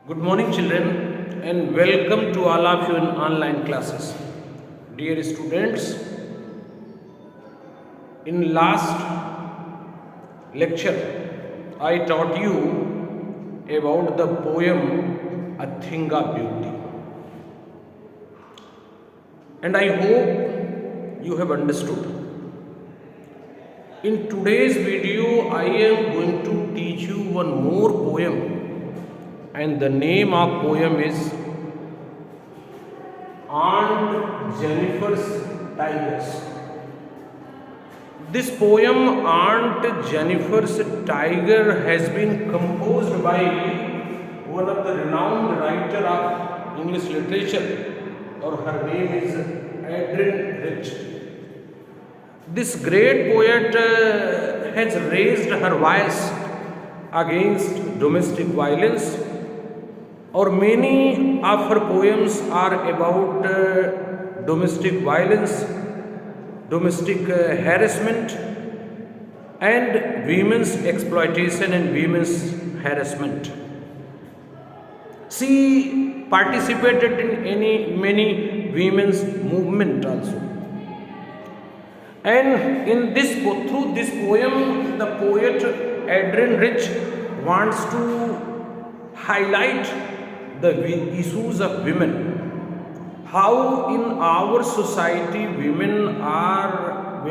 Good morning, children, and welcome to all of you in online classes. Dear students, in last lecture, I taught you about the poem A Thing of Beauty, and I hope you have understood. In today's video, I am going to teach you one more poem, and the name of poem is Aunt Jennifer's Tigers. This poem, Aunt Jennifer's Tiger, has been composed by one of the renowned writer of English literature, or her name is Adrienne Rich. This great poet has raised her voice against domestic violence, or many of her poems are about domestic violence, domestic harassment, and women's exploitation and women's harassment. She participated in many women's movement also. And through this poem, the poet Adrienne Rich wants to highlight the issues of women. How in our society women are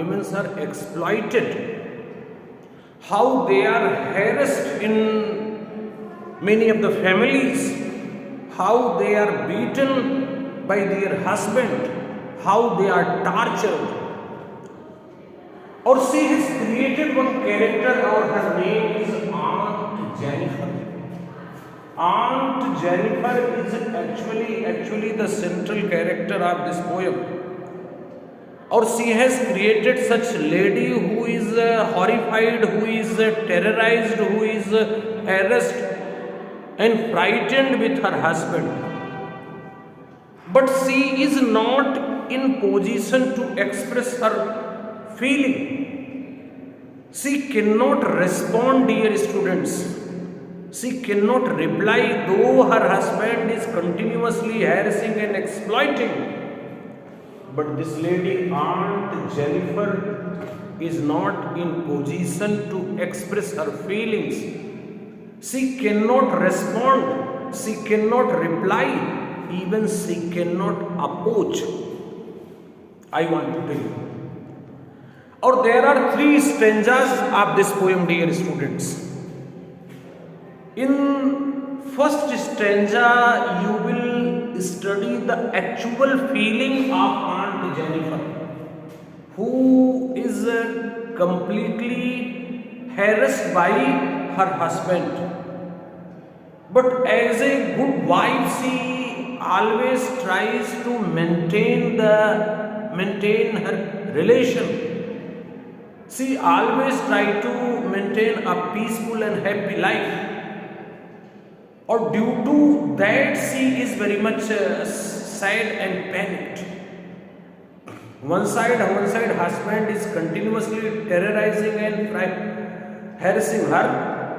exploited. How they are harassed in many of the families. How they are beaten by their husband. How they are tortured. Or she has created one character, or her name is Aunt Jennifer. Aunt Jennifer is actually the central character of this poem. Or she has created such lady who is horrified, who is terrorized, who is harassed and frightened with her husband. But she is not in position to express her feeling. She cannot respond, dear students. She cannot reply, though her husband is continuously harassing and exploiting. But this lady, Aunt Jennifer, is not in position to express her feelings. She cannot respond. She cannot reply. Even she cannot oppose. I want to tell you. Or there are three stanzas of this poem, dear students. In first stanza, you will study the actual feeling of Aunt Jennifer, who is completely harassed by her husband. But as a good wife, she always tries to maintain her relation. She always tries to maintain a peaceful and happy life. Or due to that, she is very much sad and panicked. One side, husband is continuously terrorizing and harassing her.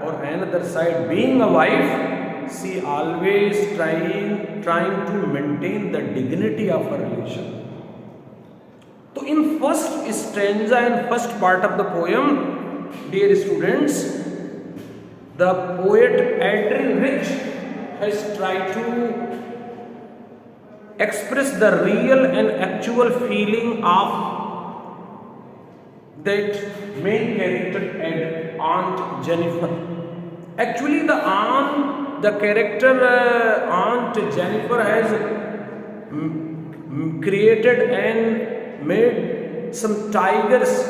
Or another side, being a wife, she always trying to maintain the dignity of her relation. So in first stanza and first part of the poem, dear students, the poet Adrienne Rich has tried to express the real and actual feeling of that main character, Aunt Jennifer. Actually, the character Aunt Jennifer has created and made some tigers.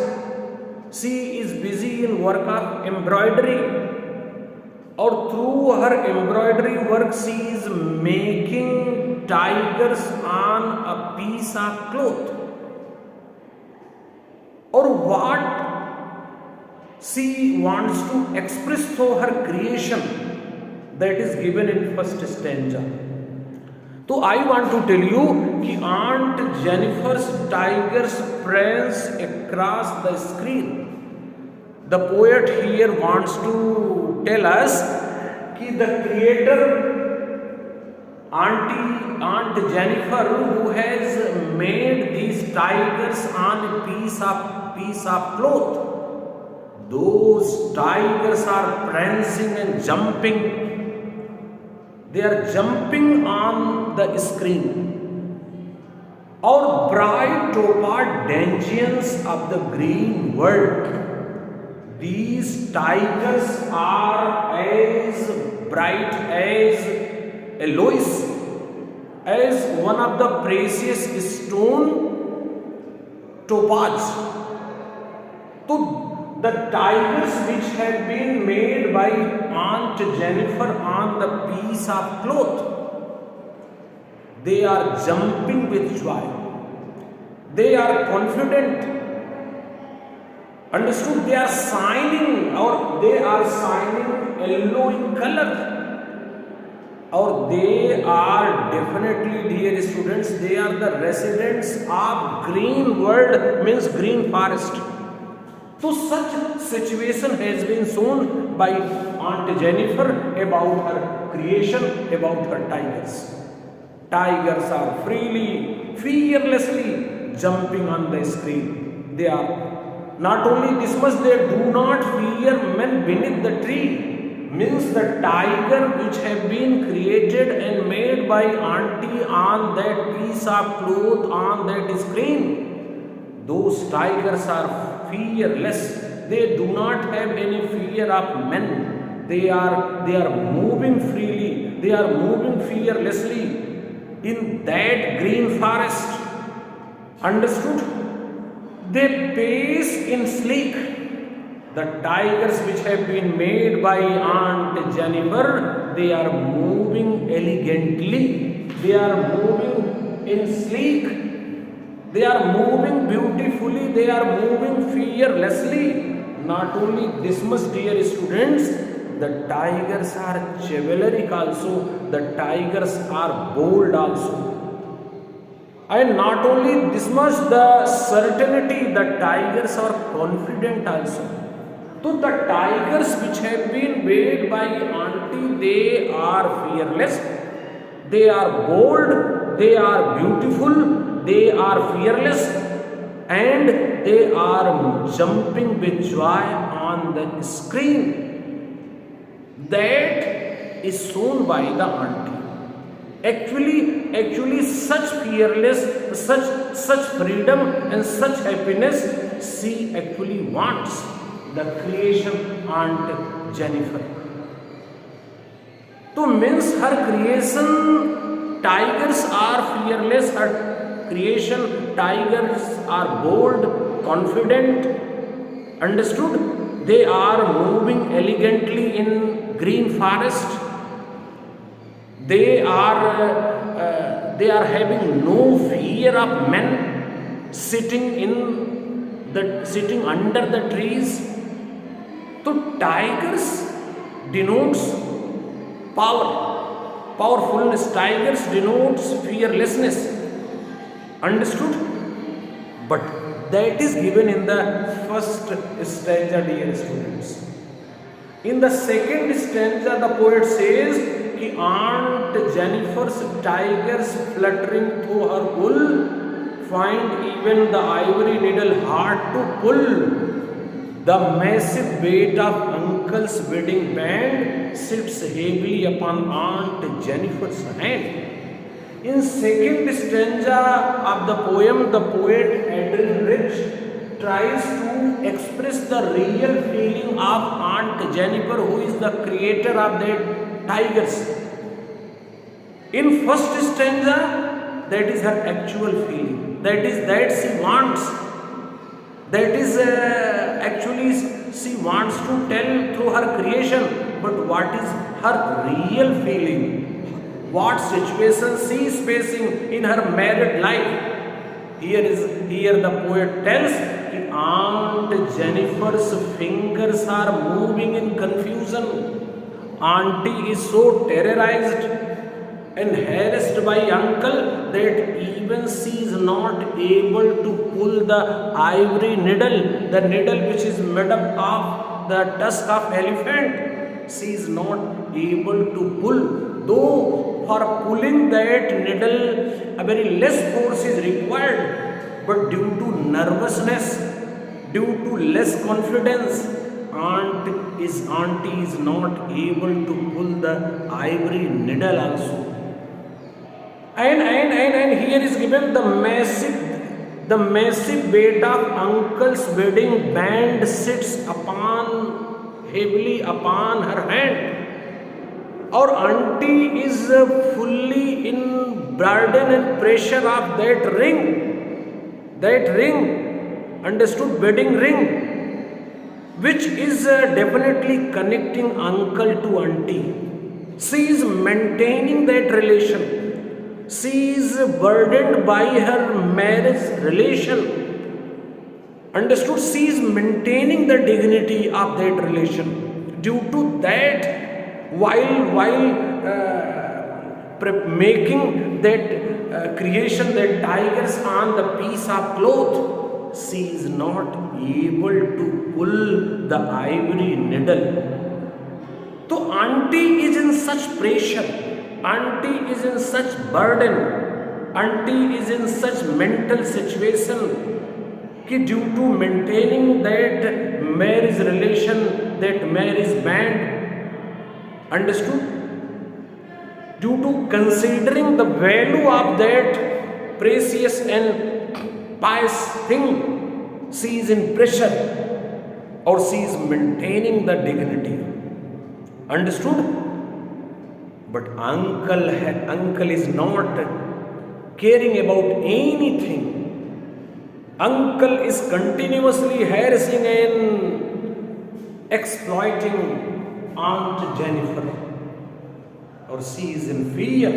She is busy in work of embroidery. Or through her embroidery work, she is making tigers on a piece of cloth. Or what she wants to express through her creation, that is given in first stanza. So I want to tell you that Aunt Jennifer's tigers prance across the screen. The poet here wants to tell us that the creator Aunt Jennifer, who has made these tigers on a piece of cloth. Those tigers are prancing and jumping. They are jumping on the screen. Our bright topaz dungeons of the green world. These tigers are as bright as Eloise, as one of the precious stone topaz. So the tigers which have been made by Aunt Jennifer on the piece of cloth, they are jumping with joy. They are confident. Understood? They are shining yellow in color. Or they are definitely, dear students, they are the residents of green world, means green forest. So such situation has been shown by Aunt Jennifer about her creation, about her tigers. Tigers are freely, fearlessly jumping on the screen. They are not only this much, they do not fear men beneath the tree. Means the tiger which have been created and made by auntie on that piece of cloth on that screen, those tigers are fearless. They do not have any fear of men. They are moving freely. They are moving fearlessly in that green forest. Understood? They pace in sleek. The tigers which have been made by Aunt Jennifer, they are moving elegantly. They are moving in sleek. They are moving beautifully. They are moving fearlessly. Not only this much, dear students, the tigers are chivalric also. The tigers are bold also. And not only this much, the certainty, the tigers are confident also. So the tigers which have been made by auntie, they are fearless, they are bold, they are beautiful, they are fearless, and they are jumping with joy on the screen. That is shown by the auntie. Actually such fearless, such freedom and such happiness she actually wants. The creation Aunt Jennifer. So means her creation tigers are fearless, her creation tigers are bold, confident. Understood? They are moving elegantly in green forest. They are having no fear of men sitting under the trees. So tigers denotes powerfulness. Tigers denotes fearlessness. Understood? But that is given in the first stanza, dear students. In the second stanza, the poet says, कि Aunt Jennifer's tigers fluttering through her wool find even the ivory needle hard to pull. The massive weight of uncle's wedding band sits heavily upon Aunt Jennifer's hand. In second stanza of the poem, the poet Adrian Rich tries to express the real feeling of Aunt Jennifer, who is the creator of the tigers. In first stanza, that is her actual feeling. That she wants. That is actually she wants to tell through her creation. But what is her real feeling? What situation she is facing in her married life? Here the poet tells that Aunt Jennifer's fingers are moving in confusion. Auntie is so terrorized and harassed by uncle that even she is not able to pull the ivory needle, the needle which is made up of the tusk of elephant. She is not able to pull, though for pulling that needle a very less force is required, but due to nervousness, due to less confidence, auntie is not able to pull the ivory needle also. And here is given the massive weight of uncle's wedding band sits heavily upon her hand. Our auntie is fully in burden and pressure of that ring, understood, wedding ring, which is definitely connecting uncle to auntie. She is maintaining that relation. She is burdened by her marriage relation. Understood? She is maintaining the dignity of that relation. Due to that, while making that creation, that tigers on the piece of cloth, she is not able to pull the ivory needle. So auntie is in such pressure, auntie is in such burden, auntie is in such mental situation कि due to maintaining that marriage relation, that marriage band, understood, due to considering the value of that precious and pious thing, she is in pressure, or she is maintaining the dignity. Understood? But uncle is not caring about anything. Uncle is continuously harassing and exploiting Aunt Jennifer, or she is in fear,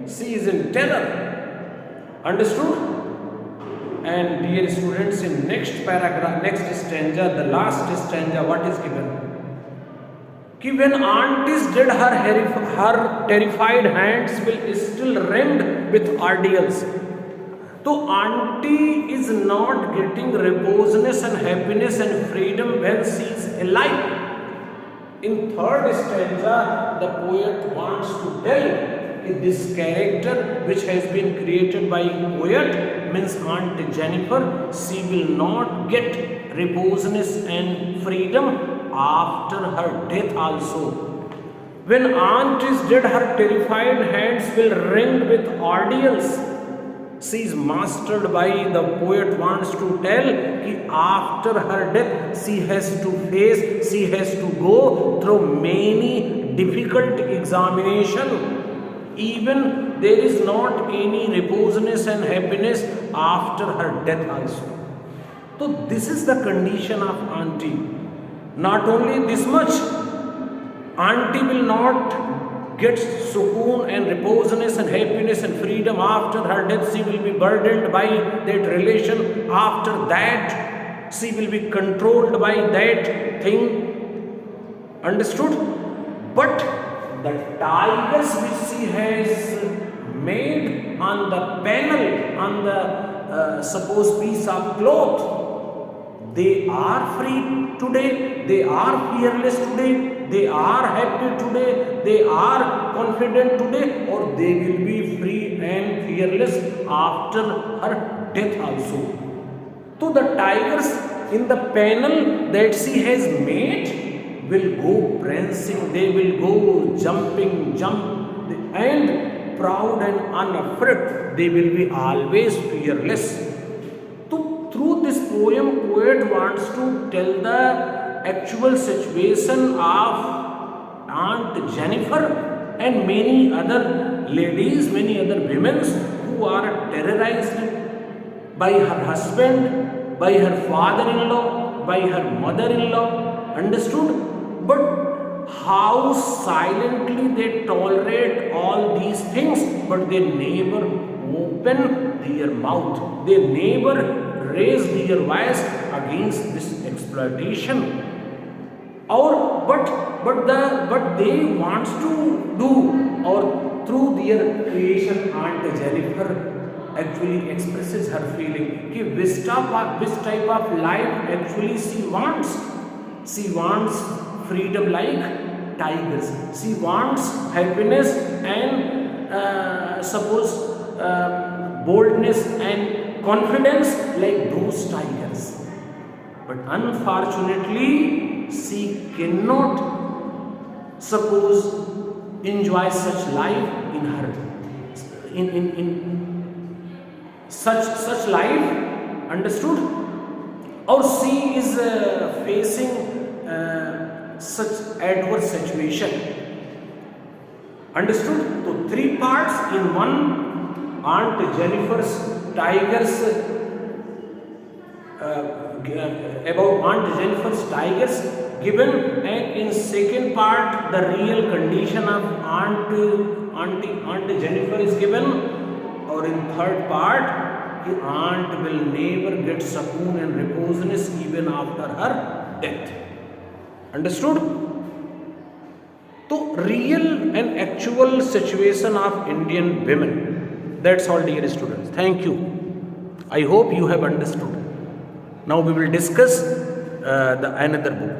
she is in terror. Understood? And dear students, in next paragraph, next stanza, the last stanza, what is given? कि when aunt is dead, her terrified hands will still rend with ordeals. So auntie is not getting reposeness and happiness and freedom when she is alive. In third stanza, the poet wants to tell that this character which has been created by poet, means Aunt Jennifer, she will not get reposeness and freedom after her death also. When aunt is dead, her terrified hands will rend with ordeals. She is mastered by, the poet wants to tell that after her death she has to go through many difficult examination. Even there is not any reposeness and happiness after her death also. So this is the condition of auntie. Not only this much, auntie will not get sukoon and reposeness and happiness and freedom after her death. She will be burdened by that relation. After that, she will be controlled by that thing. Understood? But the tigers which she has made on the panel, on the suppose piece of cloth, they are free today, they are fearless today, they are happy today, they are confident today, or they will be free and fearless after her death also. So the tigers in the panel that she has made will go prancing, they will go jumping, and proud and unafraid, they will be always fearless. So through this poem, poet wants to tell the actual situation of Aunt Jennifer and many other ladies, many other women who are terrorized by her husband, by her father-in-law, by her mother-in-law. Understood? But how silently they tolerate all these things, but they never open their mouth, they never raise their voice against this exploitation. But they want to do, or through their creation, Aunt Jennifer actually expresses her feeling कि which type of life actually she wants. She wants freedom like tigers. She wants happiness and suppose boldness and confidence like those tigers. But unfortunately, she cannot suppose enjoy such life in her in such life, understood, or she is facing such adverse situation, understood. So three parts in one: Aunt Jennifer's tigers, about Aunt Jennifer's tigers given, and in second part the real condition of Aunt Jennifer is given, or in third part the aunt will never get sukoon and reposeness even after her death, understood. So real and actual situation of Indian women, that's all, dear students. Thank you. I hope you have understood. Now we will discuss the another book.